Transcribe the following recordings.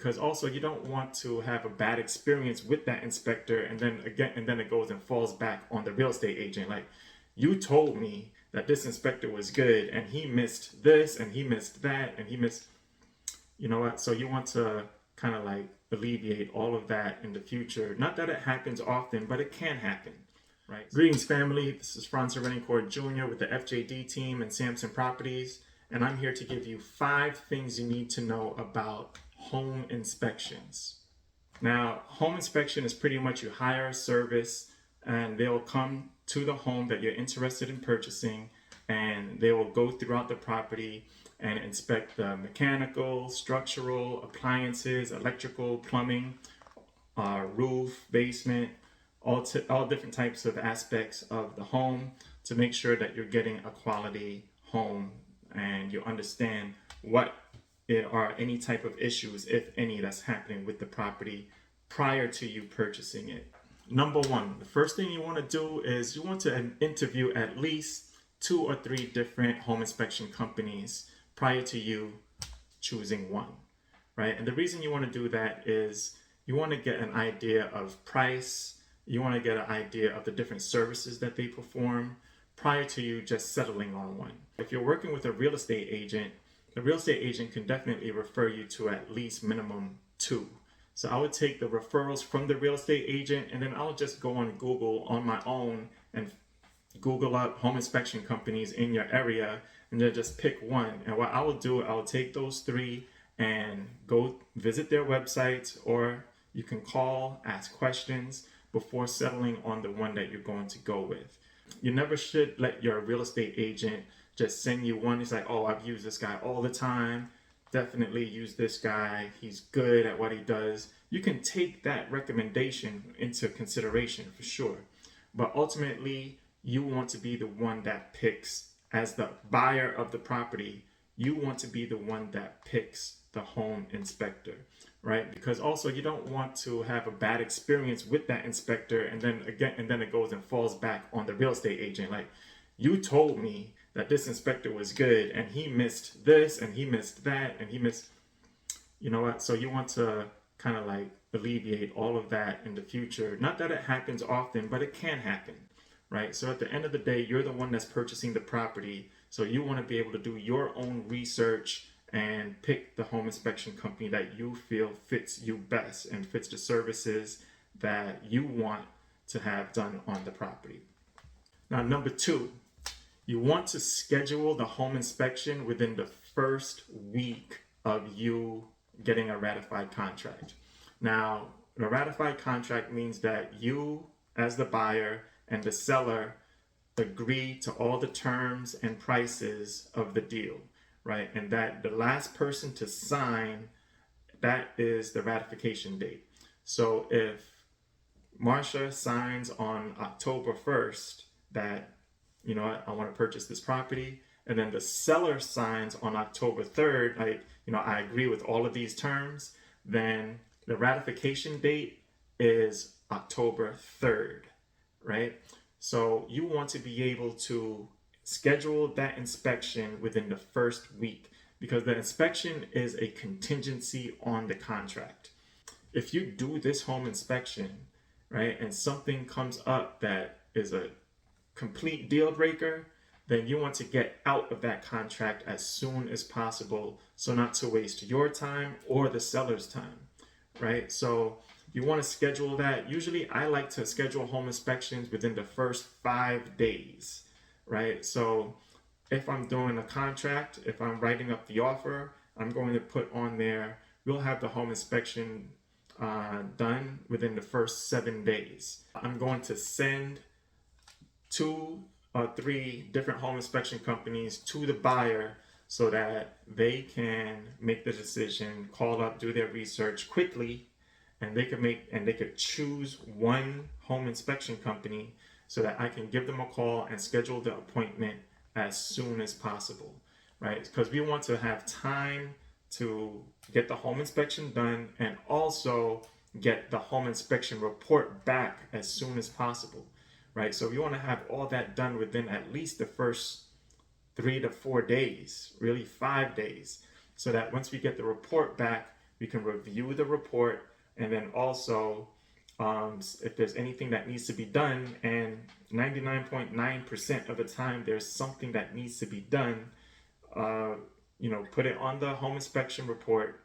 Because also you don't want to have a bad experience with that inspector, and then it goes and falls back on the real estate agent. Like, you told me that this inspector was good and he missed this and he missed that and he missed, you know what? So you want to kind of like alleviate all of that in the future. Not that it happens often, but it can happen, right? Greetings, family. This is Franz Rencourt Jr. with the FJD team and Samson Properties, and I'm here to give you 5 things you need to know about home inspections. Now, home inspection is pretty much you hire a service and they'll come to the home that you're interested in purchasing, and they will go throughout the property and inspect the mechanical, structural, appliances, electrical, plumbing, roof, basement, all different types of aspects of the home to make sure that you're getting a quality home and you understand what are any type of issues, if any, that's happening with the property prior to you purchasing it. Number 1, the first thing you want to do is you want to interview at least 2 or 3 different home inspection companies prior to you choosing one, right? And the reason you want to do that is you want to get an idea of price, you want to get an idea of the different services that they perform prior to you just settling on one. If you're working with a real estate agent, the real estate agent can definitely refer you to at least minimum 2. So I would take the referrals from the real estate agent, and then I'll just go on Google on my own and Google up home inspection companies in your area, and then just pick one. And what I will do, I will take those 3 and go visit their websites, or you can call, ask questions before settling on the one that you're going to go with. You never should let your real estate agent just send you one. It's like, oh, I've used this guy all the time. Definitely use this guy. He's good at what he does. You can take that recommendation into consideration for sure. But ultimately, you want to be the one that picks, as the buyer of the property, you want to be the one that picks the home inspector, right? Because also you don't want to have a bad experience with that inspector, and then it goes and falls back on the real estate agent. Like, you told me that this inspector was good and he missed this and he missed that and he missed, you know what? So you want to kind of like alleviate all of that in the future. Not that it happens often, but it can happen, right? So at the end of the day, you're the one that's purchasing the property. So you want to be able to do your own research and pick the home inspection company that you feel fits you best and fits the services that you want to have done on the property. Now, number 2, you want to schedule the home inspection within the first week of you getting a ratified contract. Now, a ratified contract means that you, as the buyer, and the seller agree to all the terms and prices of the deal, right? And that the last person to sign, that is the ratification date. So if Marsha signs on October 1st that, you know, I want to purchase this property, and then the seller signs on October 3rd, I agree with all of these terms, then the ratification date is October 3rd, right? So you want to be able to schedule that inspection within the first week, because the inspection is a contingency on the contract. If you do this home inspection, right, and something comes up that is a complete deal breaker, then you want to get out of that contract as soon as possible, so not to waste your time or the seller's time, right? So you want to schedule that. Usually I like to schedule home inspections within the first 5 days, right? So if I'm doing a contract, if I'm writing up the offer, I'm going to put on there, we'll have the home inspection done within the first 7 days. I'm going to send 2 or 3 different home inspection companies to the buyer so that they can make the decision, call up, do their research quickly, and they could choose one home inspection company so that I can give them a call and schedule the appointment as soon as possible, right? Because we want to have time to get the home inspection done and also get the home inspection report back as soon as possible, right? So we want to have all that done within at least the first 3 to 4 days, really 5 days, so that once we get the report back, We can review the report, and then also if there's anything that needs to be done, and 99.9% of the time there's something that needs to be done, uh, put it on the home inspection report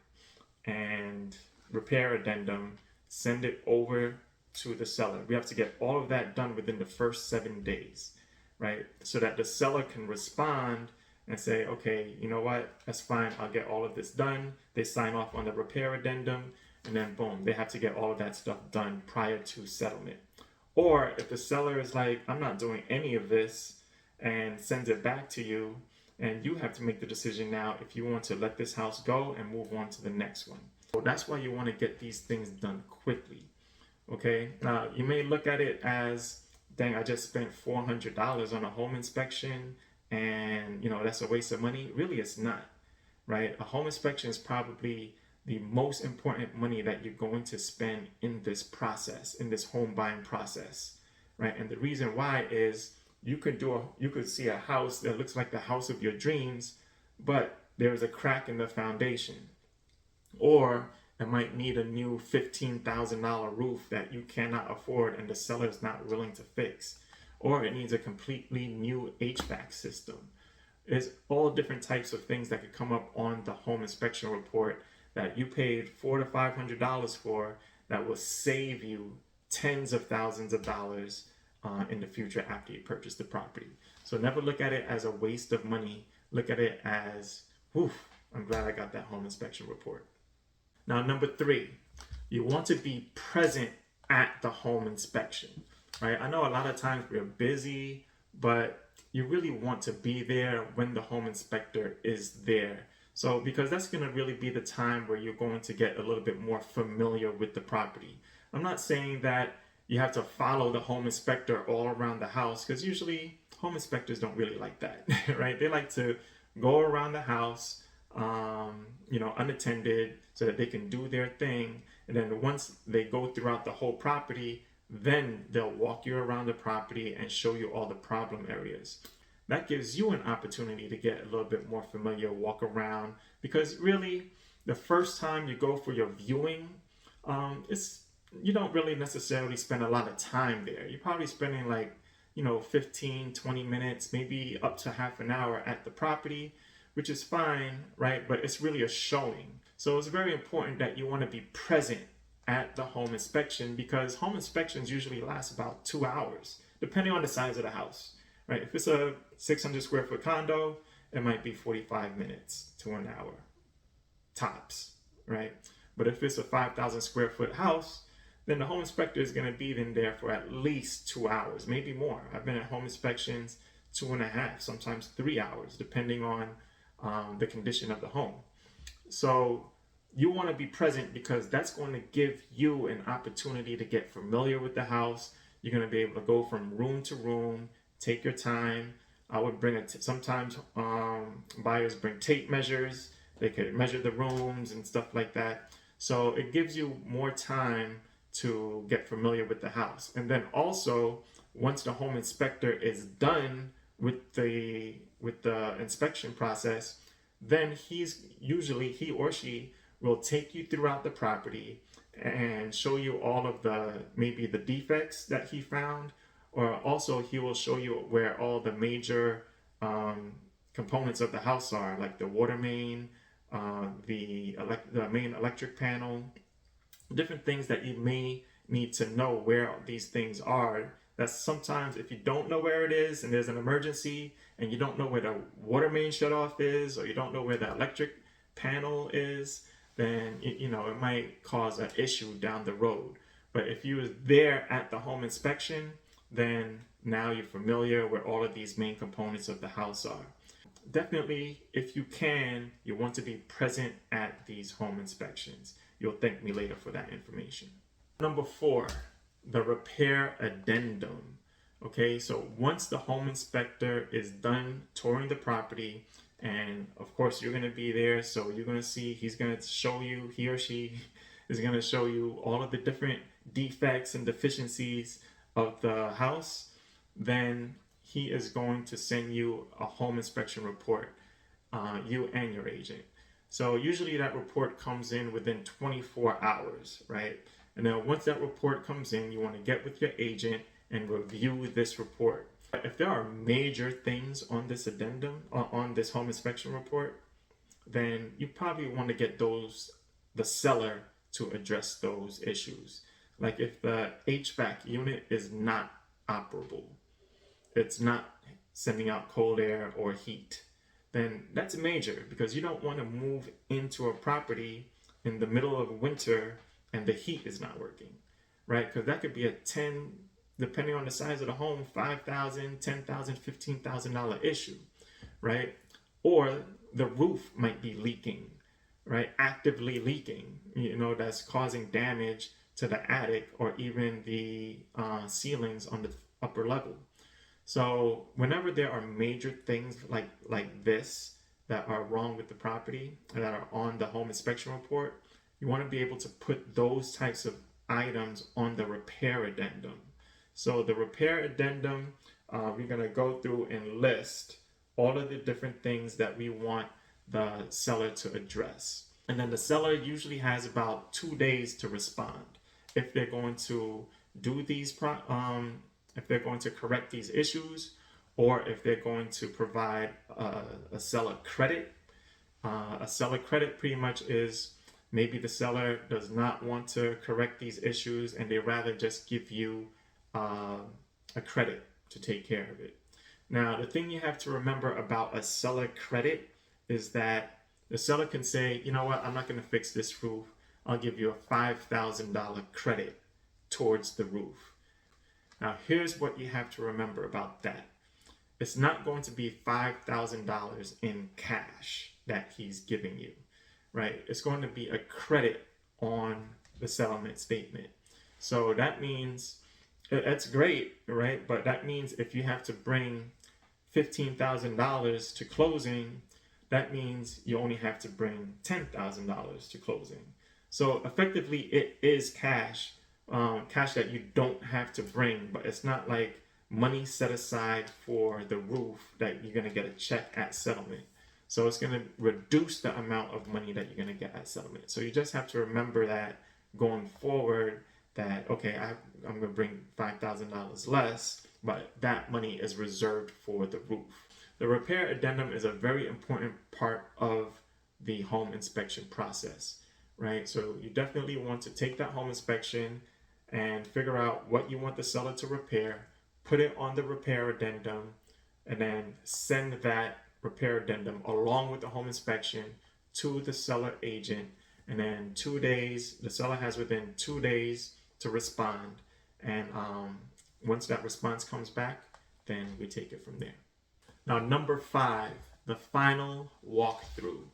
and repair addendum, send it over to the seller. We have to get all of that done within the first 7 days, right? So that the seller can respond and say, okay, you know what, that's fine, I'll get all of this done. They sign off on the repair addendum, and then boom, they have to get all of that stuff done prior to settlement. Or if the seller is like, I'm not doing any of this, and sends it back to you, and you have to make the decision now if you want to let this house go and move on to the next one. So that's why you want to get these things done quickly. Okay, now you may look at it as, dang, I just spent $400 on a home inspection, and that's a waste of money. Really, it's not, right? A home inspection is probably the most important money that you're going to spend in this process, in this home buying process, right? And the reason why is you could see a house that looks like the house of your dreams, but there's a crack in the foundation, or it might need a new $15,000 roof that you cannot afford and the seller is not willing to fix, or it needs a completely new HVAC system. There's all different types of things that could come up on the home inspection report that you paid $400 to $500 for, that will save you tens of thousands of dollars in the future after you purchase the property. So never look at it as a waste of money. Look at it as, whew, I'm glad I got that home inspection report. Now, number 3, you want to be present at the home inspection, right? I know a lot of times we're busy, but you really want to be there when the home inspector is there. So, because that's going to really be the time where you're going to get a little bit more familiar with the property. I'm not saying that you have to follow the home inspector all around the house, because usually home inspectors don't really like that, right? They like to go around the house, unattended, so that they can do their thing. And then once they go throughout the whole property, then they'll walk you around the property and show you all the problem areas. That gives you an opportunity to get a little bit more familiar, walk around, because really the first time you go for your viewing, you don't really necessarily spend a lot of time there. You're probably spending 15, 20 minutes, maybe up to half an hour at the property, which is fine, right? But it's really a showing. So it's very important that you want to be present at the home inspection, because home inspections usually last about 2 hours, depending on the size of the house, right? If it's a 600 square foot condo, it might be 45 minutes to an hour, tops, right? But if it's a 5,000 square foot house, then the home inspector is going to be in there for at least 2 hours, maybe more. I've been at home inspections 2.5, sometimes 3 hours, depending on the condition of the home. So you want to be present, because that's going to give you an opportunity to get familiar with the house. You're going to be able to go from room to room, take your time. I would bring sometimes buyers bring tape measures. They could measure the rooms and stuff like that. So it gives you more time to get familiar with the house. And then also, once the home inspector is done with the inspection process, then he or she will take you throughout the property and show you all of maybe the defects that he found, or also he will show you where all the major components of the house are, like the water main, the main electric panel, different things that you may need to know where these things are. That sometimes if you don't know where it is and there's an emergency and you don't know where the water main shutoff is, or you don't know where the electric panel is, then it might cause an issue down the road. But if you was there at the home inspection, then now you're familiar where all of these main components of the house are. Definitely, if you can, you want to be present at these home inspections. You'll thank me later for that information. Number 4, the repair addendum. Okay, so once the home inspector is done touring the property, and of course you're going to be there, so you're going to see, he or she is going to show you all of the different defects and deficiencies of the house. Then he is going to send you a home inspection report, you and your agent. So usually that report comes in within 24 hours, right? And then once that report comes in, you want to get with your agent and review this report. If there are major things on this addendum, on this home inspection report, then you probably want to get the seller to address those issues. Like if the HVAC unit is not operable, it's not sending out cold air or heat, then that's major, because you don't want to move into a property in the middle of winter and the heat is not working, right? Because that could be a 10, depending on the size of the home, $5,000, $10,000, $15,000 issue, right? Or the roof might be leaking, right? Actively leaking, that's causing damage to the attic or even the ceilings on the upper level. So whenever there are major things like this that are wrong with the property that are on the home inspection report, you want to be able to put those types of items on the repair addendum. So the repair addendum, we're going to go through and list all of the different things that we want the seller to address. And then the seller usually has about 2 days to respond if they're going to do these if they're going to correct these issues, or if they're going to provide a seller credit. A seller credit pretty much is maybe the seller does not want to correct these issues and they rather just give you a credit to take care of it. Now, the thing you have to remember about a seller credit is that the seller can say, you know what, I'm not going to fix this roof. I'll give you a $5,000 credit towards the roof. Now, here's what you have to remember about that. It's not going to be $5,000 in cash that he's giving you, right? It's going to be a credit on the settlement statement. So that means, that's great, right? But that means if you have to bring $15,000 to closing, that means you only have to bring $10,000 to closing. So effectively, it is cash. Cash that you don't have to bring, but it's not like money set aside for the roof that you're going to get a check at settlement. So it's going to reduce the amount of money that you're going to get at settlement. So you just have to remember that going forward, that, okay, I'm going to bring $5,000 less, but that money is reserved for the roof. The repair addendum is a very important part of the home inspection process, right? So you definitely want to take that home inspection and figure out what you want the seller to repair, put it on the repair addendum, and then send that repair addendum along with the home inspection to the seller agent. And then 2 days, the seller has within 2 days to respond. And once that response comes back, then we take it from there. Now, number 5, the final walkthrough.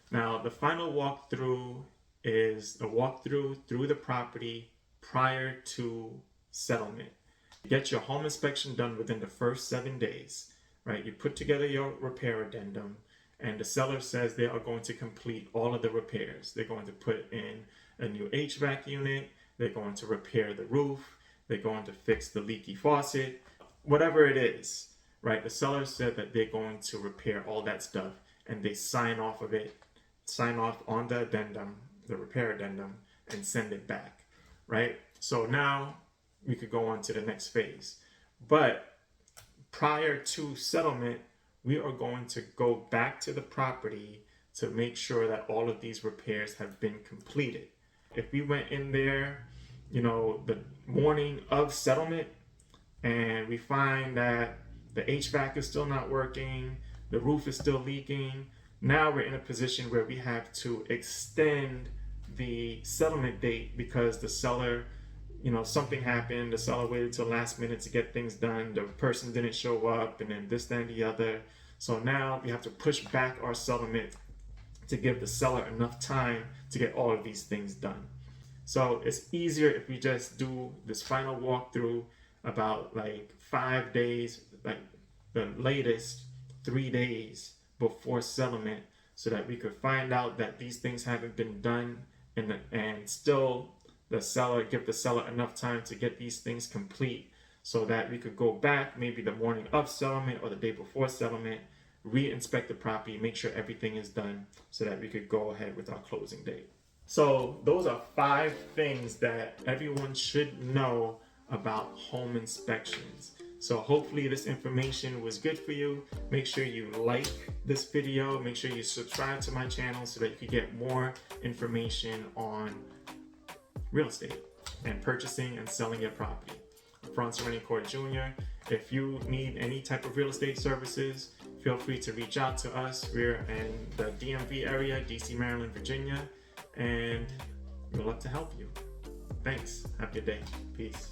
Now, the final walkthrough is the walkthrough through the property prior to settlement. You get your home inspection done within the first 7 days, right? You put together your repair addendum, and the seller says they are going to complete all of the repairs. They're going to put in a new HVAC unit, they're going to repair the roof, they're going to fix the leaky faucet, whatever it is, right? The seller said that they're going to repair all that stuff, and they sign off of it, sign off on the addendum, the repair addendum, and send it back, right? So now we could go on to the next phase. But prior to settlement, we are going to go back to the property to make sure that all of these repairs have been completed. If we went in there, the morning of settlement, and we find that the HVAC is still not working, the roof is still leaking, now we're in a position where we have to extend the settlement date because the seller, something happened, the seller waited till last minute to get things done, the person didn't show up, and then this, that, and the other. So now we have to push back our settlement to give the seller enough time to get all of these things done. So it's easier if we just do this final walkthrough about 5 days, the latest 3 days before settlement, so that we could find out that these things haven't been done, and still give the seller enough time to get these things complete, so that we could go back maybe the morning of settlement or the day before settlement re-inspect the property, make sure everything is done so that we could go ahead with our closing date. So those are 5 things that everyone should know about home inspections. So hopefully this information was good for you. Make sure you like this video. Make sure you subscribe to my channel so that you can get more information on real estate and purchasing and selling your property. Franz Court Jr. If you need any type of real estate services, feel free to reach out to us. We're in the DMV area, DC, Maryland, Virginia, and we'd love to help you. Thanks. Have a good day. Peace.